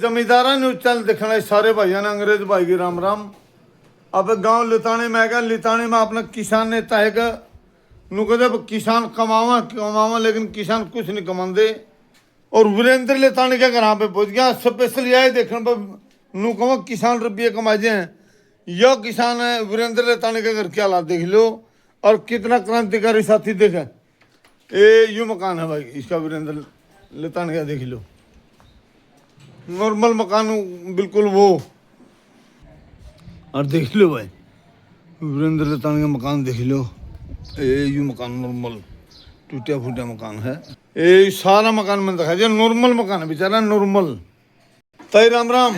जमींदारा ने चल देखना सारे भाइयों ने अंग्रेज भाई की राम राम। अब गांव लितानी में गया, लितानी में अपना किसान ने तय का नु कहते किसान कमावा कमावा, लेकिन किसान कुछ नहीं कमाते। और वीरेंद्र लितानी के घर पे पहुंच गया, स्पेशल यह देखने पर नु कहो किसान रुपये कमाए हैं। यह किसान है वीरेंद्र लितानी के घर क्या हालात देख लो, और कितना क्रांतिकारी साथी देखा। ये यू मकान है भाई इसका, वीरेंद्र लितानी का देख लो, नॉर्मल मकान बिल्कुल वो। और देख लो भाई वीरेंद्र लितानी का मकान देख लो, ये यू मकान नॉर्मल टूटा फूटा मकान है। ये सारा मकान मैंने दिखा दिया, नॉर्मल मकान है बेचारा, नॉर्मल। तई राम राम।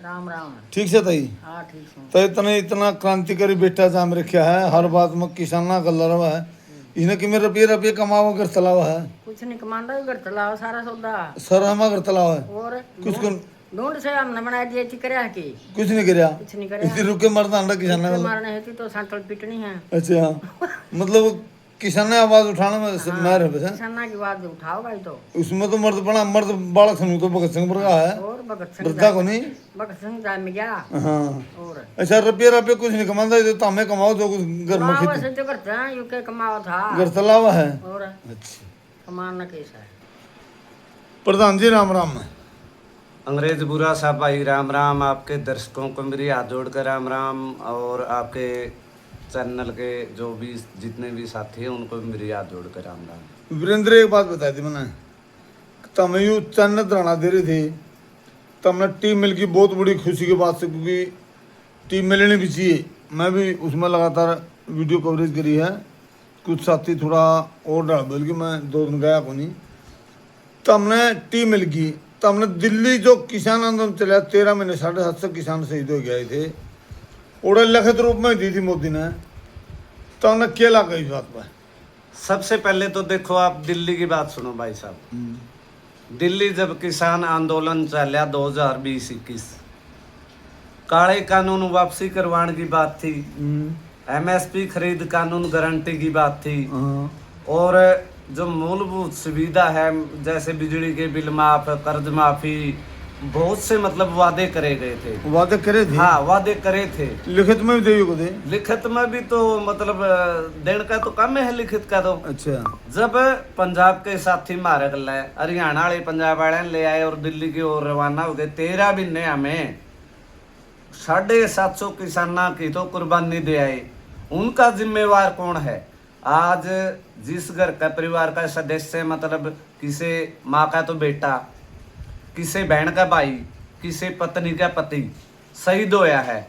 राम राम। ठीक से तई? हाँ ठीक है। तई तने इतना क्रांतिकारी बेटा जाम रखा है, हर बात में किसान ना गल रहा है। इसने कि मेरे रुपये रुपये कमावा कर तलावा है, कुछ नहीं कमांडा घर तलाव सारा सौदा सर हमा कर तलावा है। और कुछ ढूंढ से हमने बना दिया थी करया की कुछ नहीं कराया, कुछ नहीं करया। इसी रुके मरदा अंडा किसान ने मारने हेती तो सांतल पिटनी है। अच्छा मतलब किसान ने आवाज उठाने में मार है बस। किसाना की बात उठाओ भाई, तो उसमें तो मर्द बना, मर्द बालक समूह तो भगत सिंह का है, और भगत सिंह वृद्धा को नहीं। भगत सिंह जाए में गया। हाँ और अच्छा रुपये रुपये कुछ नहीं कमाता, जो तामे कमाओ जो कुछ घर में कमावा खेती से तो करते हैं, यूके कमावा था घर तलावा है। और अच्छा कमाना कैसा है। प्रधान जी राम राम। अंग्रेज बुरा साहब भाई राम राम। आपके दर्शकों को मेरी हाथ जोड़कर राम राम, और आपके चैनल के जो भी जितने भी साथी हैं उनको भी मेरी हाथ जोड़कर राम राम। वीरेंद्र एक बात बता दी मैंने, तम यू चन्न धरना दे रहे थे, तमने टीम मिल की बहुत बड़ी खुशी की बात से, क्योंकि टीम मिलनी भी चाहिए। मैं भी उसमें लगातार वीडियो कवरेज करी है, कुछ साथी थोड़ा और डाल, बल्कि मैं 2 दिन गया को नहीं। तमने टीम मिल की, तमने दिल्ली जो किसान आंदोलन चला 13 महीने 750 किसान शहीद हो गए थे, और लिखित रूप में दी थी मोदी ने, तो हमने क्या लगा इस बात पर? सबसे पहले तो देखो आप दिल्ली की बात सुनो भाई साहब। दिल्ली जब किसान आंदोलन चला 2020-21, काले कानून वापसी करवाने की बात थी, MSP खरीद कानून गारंटी की बात थी, और जो मूलभूत सुविधा है जैसे बिजली के बिल माफ, कर्ज माफी, बहुत से मतलब वादे करे गए थे। वादे करे थे? हाँ वादे करे थे। लिखित में भी दे को दे? लिखित में भी तो मतलब देने का तो कम है लिखित का तो। अच्छा। जब पंजाब के साथी मारे गल हरियाणा वाले पंजाब वाले ले आए और दिल्ली की ओर रवाना हो गए, 13 महीने हमें 750 किसाना की तो कुर्बानी दे आए। उनका जिम्मेवार कौन है? आज जिस घर का परिवार का सदस्य मतलब किसी माँ का तो बेटा, किसी बहन का भाई, किसी पत्नी का पति शहीद होया है,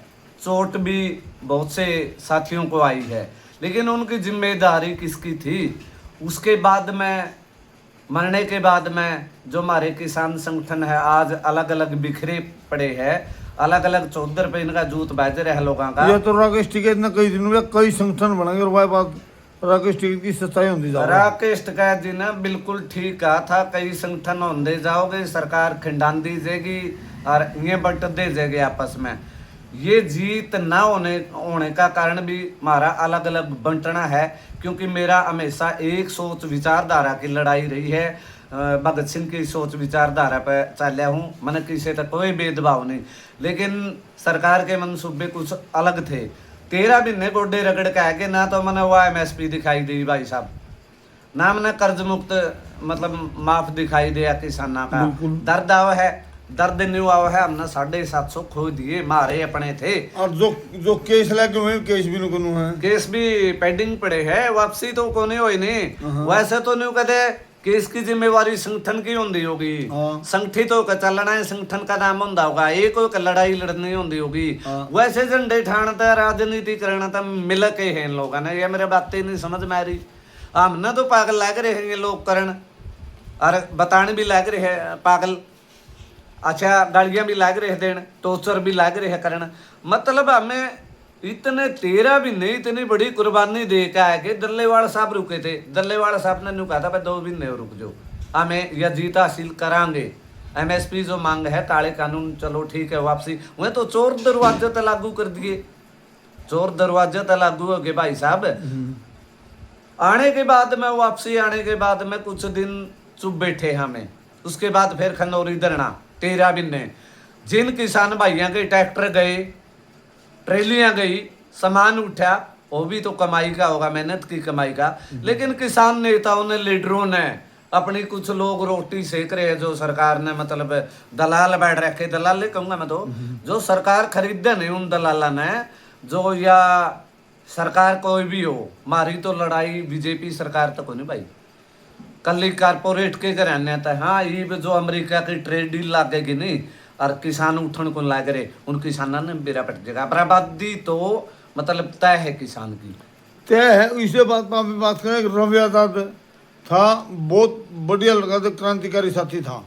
चोट भी बहुत से साथियों को आई है, लेकिन उनकी जिम्मेदारी किसकी थी? उसके बाद में मरने के बाद में जो हमारे किसान संगठन है आज अलग अलग बिखरे पड़े हैं, अलग अलग चौधर पे इनका जूत बाज रहे हैं लोगों का। ये तो राकेश टिकैत ने कई दिनों में कई संगठन बनाएंगे, और वह बात राकेश टिकैत की सच्चाई होती जा रही है। राकेश टिकैत जी ने बिल्कुल ठीक कहा था, कई संगठन होंदे जाओगे सरकार खिंडान दी जाएगी और ये बट दे जाएगी आपस में। ये जीत ना होने का कारण भी हमारा अलग अलग बंटना है, क्योंकि मेरा हमेशा एक सोच विचारधारा की लड़ाई रही है। भगत सिंह की सोच विचारधारा पर चलिया हूँ, मैंने किसी तक कोई भेदभाव नहीं, लेकिन सरकार के मनसूबे कुछ अलग थे। 13 महीने गोडे रगड़ के आगे ना तो मैंने वो MSP दिखाई दी भाई साहब, ना मैंने कर्ज मुक्त मतलब माफ दिखाई दिया किसाना का। दर्द आवा है, दर्द नहीं हुआ है, हमने 750 खो दिए, मारे अपने थे। और जो केस लगे हुए केस भी नहीं है, केस भी पेंडिंग पड़े हैं, वापसी तो कोने हुई नहीं। वैसे तो नहीं कहते केस की जिम्मेवारी संगठन की होंगी होगी, संगठित होकर चलना है, संगठन का नाम होंदा होगा, एक होकर लड़ाई लड़नी होंगी होगी। वैसे झंडे ठाणता राजनीति करना तो मिल के हैं लोगों ने, ये मेरे बातें नहीं समझ में आ रही। हमने तो पागल लग रहे हैं ये लोग करण, और बताने भी लग रहे हैं पागल। अच्छा गालियां भी लग रहे देन, टोर्चर भी लग रहे करण, मतलब हमें इतने 13 भी नहीं, इतनी बड़ी कुर्बानी दे के आए कि दल्लेवाल साहब रुके थे। दल्लेवाल साहब ने कहा था भाई 2 महीने रुक जाओ, हमें यह जीत हासिल करांगे। MSP जो मांग है काले कानून चलो ठीक है वापसी, वह तो चोर दरवाजे तक लागू कर दिए, चोर दरवाजे तक लागू हो गए भाई साहब। आने के बाद में वापसी आने के बाद में कुछ दिन चुप बैठे हमें, उसके बाद फिर खनौरी धरना तेरा भी ने जिन किसान भाइयों के ट्रैक्टर गए, ट्रेलियां गई, सामान उठा, वो भी तो कमाई का होगा, मेहनत की कमाई का। लेकिन किसान नेताओं ने, लीडरों ने अपनी, कुछ लोग रोटी सेक रहे हैं, जो सरकार ने मतलब दलाल बैठ रखे, दलाल कहूंगा मैं तो, जो सरकार खरीदे नहीं उन दलाला ने, जो या सरकार कोई भी हो, मारी तो लड़ाई बीजेपी सरकार तक हो नहीं भाई, कल ही कारपोरेट के घराने था। हाँ, ये जो अमेरिका की ट्रेड डील लागेगी नहीं और किसान उठन को लाग रहे, उन किसानों ने बेरा पट जाएगा। बर्बादी तो मतलब तय है किसान की, तय है। इसे बात करें, रवि आजाद था, बहुत बढ़िया लड़का था, क्रांतिकारी साथी था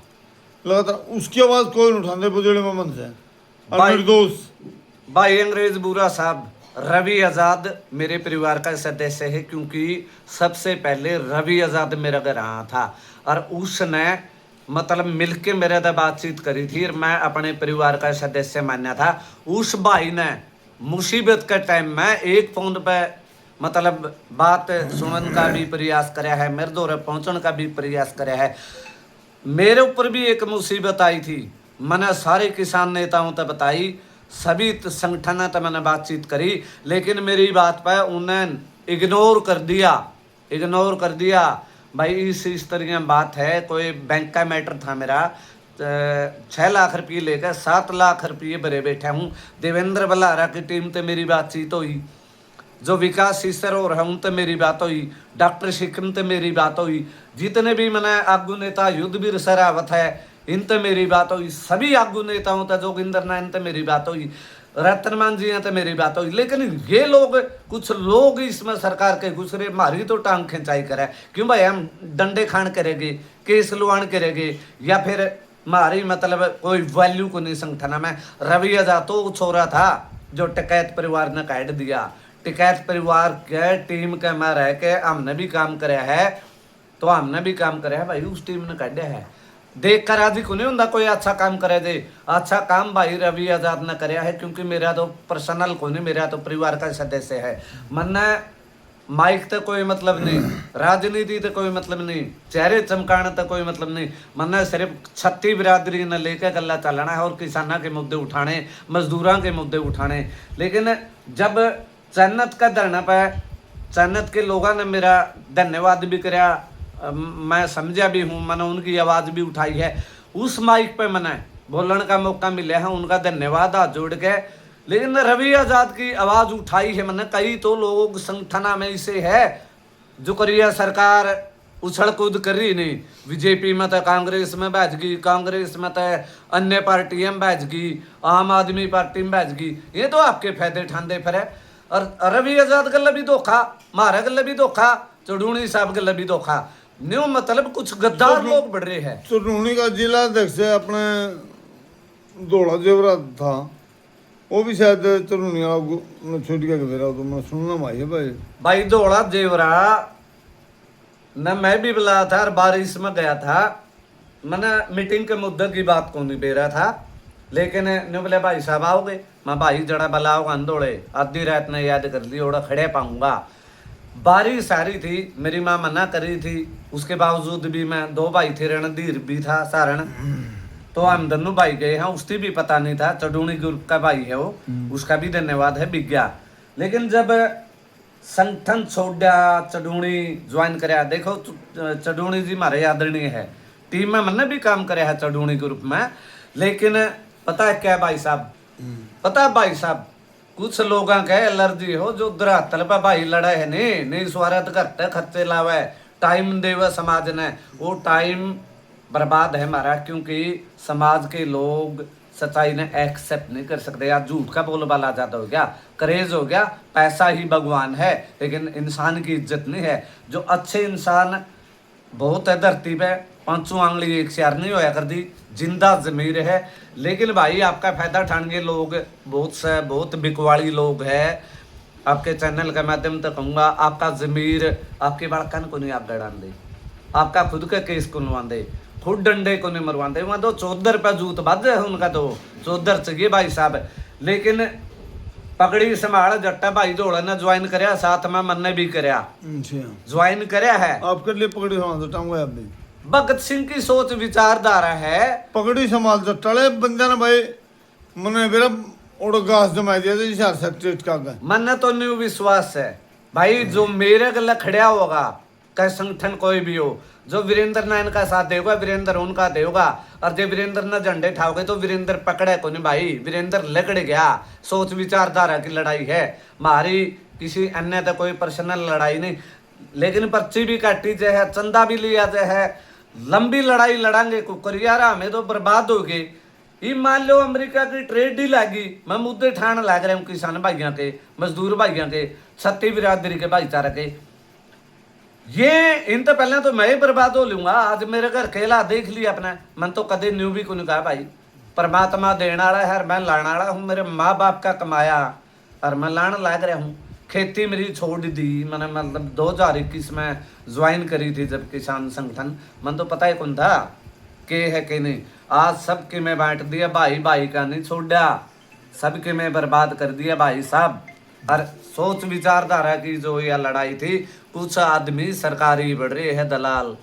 लगातार, उसकी आवाज कोई नहीं उठाते बुजुर्ग मोहम्मद से, और निर्दोष भाई अंग्रेज बुरा साहब। रवि आजाद मेरे परिवार का सदस्य है, क्योंकि सबसे पहले रवि आजाद मेरा घर आया था और उसने मतलब मिलके मेरे से बातचीत करी थी और मैं अपने परिवार का सदस्य माना था। उस भाई ने मुसीबत के टाइम में एक फोन पे मतलब बात सुनने का भी प्रयास कराया है, मेरे दौरे पहुंचने का भी प्रयास कराया है। मेरे ऊपर भी एक मुसीबत आई थी, मैंने सारे किसान नेताओं तक बताई, सभी संगठनों तक मैंने बातचीत करी, लेकिन मेरी बात पर उन्हें इग्नोर कर दिया। भाई इस तरह की बात है, कोई बैंक का मैटर था मेरा, 6 लाख रुपये लेकर 7 लाख रुपये भरे बैठा हूँ। देवेंद्र बल्लारा की टीम से मेरी बातचीत हुई, जो विकास सीसर हो रहा उनसे मेरी बात हुई, डॉक्टर सिक्किम से मेरी बात हुई, जितने भी मैंने आगू नेता, युद्धवीर सरावत है, इनसे मेरी बात हुई, सभी आगू नेताओं तक, जोगिंदर नायन से मेरी बात हुई, रतनमान जी से मेरी बात हुई। लेकिन ये लोग, कुछ लोग इसमें सरकार के घुस रहे, हमारी तो टांग खिंचाई करे, क्यों भाई हम डंडे खान करेंगे, केस लुआन करेंगे, या फिर हमारी मतलब कोई वैल्यू को नहीं संगठन में। रवि आजाद तो छोरा था जो टिकैत परिवार ने काट दिया, टिकैत परिवार के टीम के में रह के हमने भी काम कराया है, तो हमने भी काम कराया है भाई, उस टीम ने काटा है। देख कर आदि को नहीं होता कोई अच्छा काम करे दे, अच्छा काम भाई रवि आजाद ने कराया है, क्योंकि मेरा तो पर्सनल को नहीं, मेरा तो परिवार का सदस्य है। मन्ना माइक तो कोई मतलब नहीं, राजनीति तो कोई मतलब नहीं, चेहरे चमकाने तो कोई मतलब नहीं, मन्ना सिर्फ छत्ती बिरादरी ने लेकर गला चलना है और किसानों के मुद्दे उठाने, मजदूरों के मुद्दे उठाने। लेकिन जब चन्नत का धरना पे चन्नत के लोगों ने मेरा धन्यवाद भी कराया, मैं समझा भी हूँ, मैंने उनकी आवाज़ भी उठाई है, उस माइक पे मैंने बोलने का मौका मिला है, उनका धन्यवाद हाथ जोड़ के। लेकिन रवि आजाद की आवाज़ उठाई है मैंने, कई तो लोग संगठना में इसे है जो करिए सरकार उछल कूद कर रही नहीं, बीजेपी में तो कांग्रेस में बैठ गई, कांग्रेस में तो अन्य पार्टियां में बैठ गई, आम आदमी पार्टी में बैठ गई, ये तो आपके फायदे ठांदे फिर है। और रवि आजाद गल भी धोखा, मारा गल भी धोखा, चढ़ूनी साहब गल भी धोखा, न्यू मतलब कुछ गद्दार लोग बढ़ रहे हैं। चढ़ूनी का जिला अध्यक्ष अपने धोला जेवरा था, वो भी शायद चढ़ूनी छूट गया मेरा, तो मैं सुनना भाई है भाई धोला जेवरा न मैं भी बुलाया था और बारिश में गया था, मैंने मीटिंग के मुद्दे की बात को नहीं बेरा था, लेकिन न्यू बोले भाई साहब आओगे, मैं भाई जड़ा बलाओ अंदोड़े आधी रात ने याद कर ली, ओड़ा खड़े पाऊंगा। बारिश आ रही थी, मेरी माँ मना कर रही थी, उसके बावजूद भी मैं, 2 भाई थे, रणधीर भी था सारण, तो हम दोनों भाई गए हैं, उसकी भी पता नहीं था, चढ़ूनी ग्रुप का भाई है वो, उसका भी धन्यवाद है विज्ञा। लेकिन जब संगठन छोड़ा, चढ़ूनी ज्वाइन कराया, देखो चढ़ूनी जी हमारे आदरणीय है, टीम में मैंने भी काम कराया है चढ़ूनी ग्रुप में। लेकिन पता है क्या भाई साहब, पता है भाई साहब, कुछ लोगों के एलर्जी हो जो धरातल पर भाई लड़े है नहीं स्वार्थ करते, खर्चे लावे, टाइम देवे समाज ने, वो टाइम बर्बाद है हमारा, क्योंकि समाज के लोग सच्चाई ने एक्सेप्ट नहीं कर सकते। यार झूठ का बोलबाला ज्यादा हो गया, क्रेज हो गया, पैसा ही भगवान है, लेकिन इंसान की इज्जत नहीं है। जो अच्छे इंसान बहुत है धरती पे, 5 आंगली एक शार नहीं होया कर दी, जिंदा जमीर है। लेकिन भाई आपका फायदा ठानगे लोग बहुत बिकवाड़ी लोग है, आपके चैनल के माध्यम से कहूँगा, आपका जमीर आपके बड़कन को नहीं आप गड़ान दे, आपका खुद का केस को नवा दे, खुद डंडे को नहीं मरवा दे, वहाँ तो 14 पे जूत बज है उनका, तो 14 चाहिए भाई साहब। लेकिन पगड़ी संभाल जट्टा भाई धोड़ा ने ज्वाइन कराया, साथ में मन ने भी कराया, ज्वाइन कराया है। आपके लिए पगड़ी संभाल टांगा आप भी भगत सिंह की सोच विचारधारा है। पगड़ी संभाल तो टले बंदे ने भाई मने मेरा उड़ घास जमा दिया था जिस सेक्रेटरी का गए। मन तो न्यू विश्वास है भाई, जो मेरे गला खड़ा होगा कह संगठन कोई भी हो, जो वीरेंद्र ने इनका साथ देगा वीरेंद्र उनका देगा, और जब वीरेंद्र ने झंडे ठाओगे तो वीरेंद्र पकड़े को नहीं भाई, वीरेंद्र लकड़ गया। सोच विचारधारा की लड़ाई है हमारी, किसी अन्य तो कोई पर्सनल लड़ाई नहीं, लेकिन पर्ची भी काटी जाए है, चंदा भी लिया जाए है, लंबी लड़ाई लड़ांगे कुकरियारा हमें तो बर्बाद हो गए। ये मान लो अमेरिका की ट्रेड डील लगी, मैं मुद्दे ठाण लग रहा हूँ किसान भाइयों के, मजदूर भाइयों के, छत्ती बिरादरी के भाईचारे के, ये इन तो पहले तो मैं ही बर्बाद हो लूंगा। आज मेरे घर केला देख लिया अपने, मन तो कदे न्यू भी को नहीं कहा भाई, परमात्मा देने वाला है, मैं लाने वाला हूँ, मेरे माँ बाप का कमाया और मैं लाने लग रहा हूँ। खेती मेरी छोड़ दी मैंने, मतलब 2021 में ज्वाइन करी थी जब किसान संगठन, मन तो पता ही कौन था के है कि नहीं। आज सबके में बांट दिया भाई, भाई का नहीं छोड़ा, सबके में बर्बाद कर दिया भाई साहब। और सोच विचारधारा की जो यह लड़ाई थी, कुछ आदमी सरकारी बढ़ रहे हैं दलाल,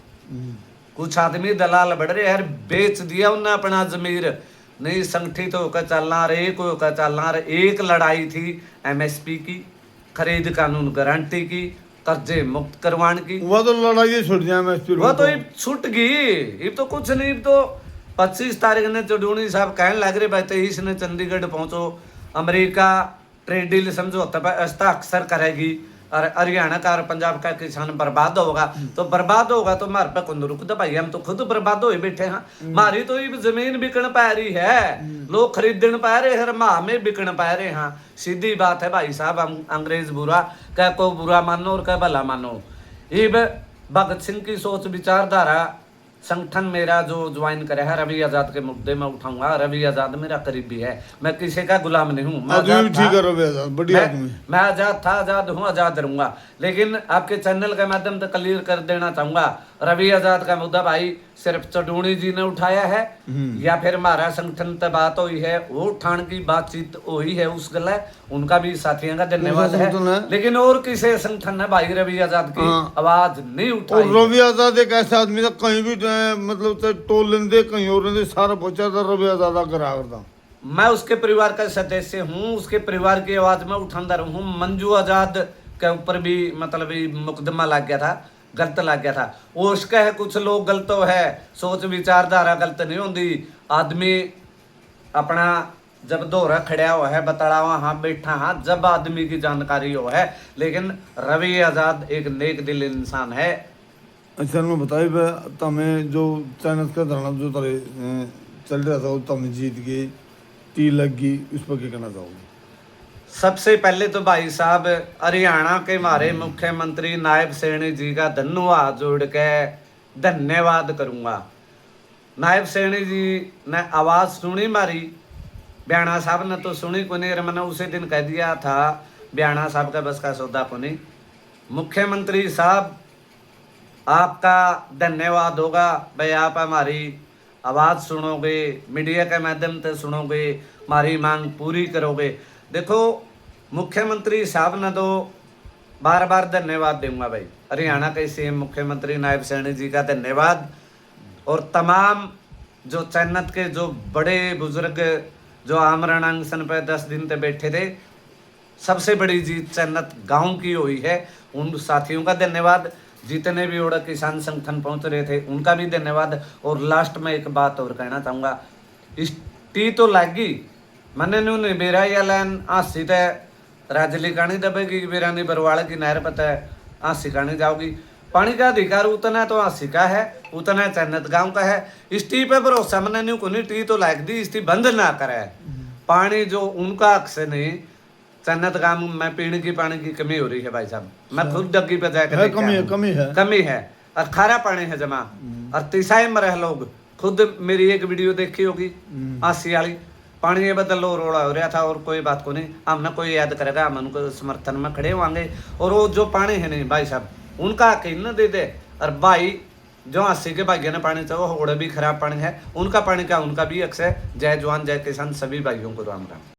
कुछ आदमी दलाल बढ़ रहे हैं, बेच दिया उन्हें अपना जमीर, नहीं संगठित होकर चलना रहे, एक होकर चलना रहे। एक लड़ाई थी एमएसपी की, खरीद कानून गारंटी की, कर्जे मुक्त करवाने की, वो तो लड़ाई छुट जाए एमएसपी, वो तो ये छूट गई। ये तो कुछ नहीं, तो 25 तारीख ने चौधरी साहब कहने लग रहे भाई 23 ने चंडीगढ़ पहुंचो, अमेरिका ट्रेड डील समझौता पर हस्ताक्षर करेगी और हरियाणा का और पंजाब का किसान बर्बाद होगा। तो बर्बाद होगा तो हमारे पे कौन रुक दे भाई, हम तो खुद बर्बाद हो बैठे हैं। हमारी तो ये जमीन बिकन पा रही है, लोग खरीदन पा रहे हैं, माह में बिकन पा रहे हैं। सीधी बात है भाई साहब, हम अंग्रेज बुरा कह को बुरा मानो और कह भला मानो। ये भगत सिंह की सोच विचारधारा संगठन मेरा जो ज्वाइन करे है, रवि आजाद के मुद्दे में उठाऊंगा। रवि आजाद मेरा करीबी है, मैं किसी का गुलाम नहीं हूँ, मैं आजाद था, आजाद हूँ, आजाद रहूंगा। लेकिन आपके चैनल के माध्यम से क्लियर कर देना चाहूंगा, रवि आजाद का मुद्दा भाई सिर्फ चौधरी जी ने उठाया है या फिर हमारा संगठन से बात हुई है, वो उठाने की बातचीत हुई है उस गला, उनका भी साथियों का धन्यवाद है। लेकिन और किसी संगठन ने भाई रवि आजाद की आवाज नहीं उठाई। रवि आजाद एक ऐसा आदमी था, कहीं भी मतलब टोल लेंदे कहीं और लेंदे, सारा पहुंचा था रवि आजाद करा करता। मैं उसके परिवार का सदस्य हूँ, उसके परिवार की आवाज में उठाता रहूँ। मंजू आजाद के ऊपर भी मतलब मुकदमा लग गया था, गलत लग गया था, वो उसका है, कुछ लोग गलत है, सोच विचारधारा गलत नहीं होती। आदमी अपना जब दोहरा खड़ा हुआ है, बताड़ा वहां बैठा हाँ, जब आदमी की जानकारी हो है। लेकिन रवि आजाद एक नेक दिल इंसान है। अच्छा मैं बताइए तमें जो चैनल का धरना जो तरह चल रहा था, तमें जीत गई, टी लग गई, उस पर क्या कहना चाहोगे? सबसे पहले तो भाई साहब हरियाणा के हमारे मुख्यमंत्री नायब सैनी जी का धन्यवाद जोड़ के धन्यवाद करूंगा। नायब सैनी जी ने आवाज सुनी हमारी, ब्याणा साहब ने तो सुनी को नहीं, मैंने उसी दिन कह दिया था ब्याणा साहब का बस का सौदा को नहीं। मुख्यमंत्री साहब आपका धन्यवाद होगा भाई, आप हमारी आवाज़ सुनोगे, मीडिया के माध्यम से सुनोगे, हमारी मांग पूरी करोगे। देखो मुख्यमंत्री साहब ने तो बार बार धन्यवाद दूंगा भाई, हरियाणा के सीएम मुख्यमंत्री नायब सैनी जी का धन्यवाद, और तमाम जो चैनत के जो बड़े बुजुर्ग जो आमरण अनशन पे 10 दिन तक बैठे थे, सबसे बड़ी जीत चैनत गांव की हुई है, उन साथियों का धन्यवाद। जितने भी ओड़ा किसान संगठन पहुंच रहे थे उनका भी धन्यवाद। और लास्ट में एक बात और कहना चाहूँगा, इस टी तो लागी मैंने नहीं बेरा या लैन हासी तय राजली कानी दबेगी, बेरानी बरवाड़ा की नहर पता है हासी कानी जाओगी। पानी का अधिकार उतना तो हासी का है, उतना चैनत गांव का है। इस टी पे भरोसा मैंने नहीं कोनी, टी तो लाग दी, इस टी बंद ना करे। पानी जो उनका हक से नहीं, चन्नत गांव में पीने की पानी की कमी हो रही है भाई साहब, मैं खुद डग्गी पे जाकर कमी है और खारा पानी है जमा, और तिसाई में रह लोग, खुद मेरी एक वीडियो देखी होगी आसी वाली, पानी ये बदल लो रोड़ा हो रहा था और कोई बात को नहीं, हमने कोई याद करेगा, हम उनको समर्थन में खड़े होंगे। और वो जो पानी है नहीं भाई साहब उनका हक न दे दे, और भाई जो अस्सी के भाइयों ने पानी चाहिए वो भी खराब पानी है, उनका पानी का उनका भी हक है। जय जवान जय किसान सभी भाइयों को राम राम।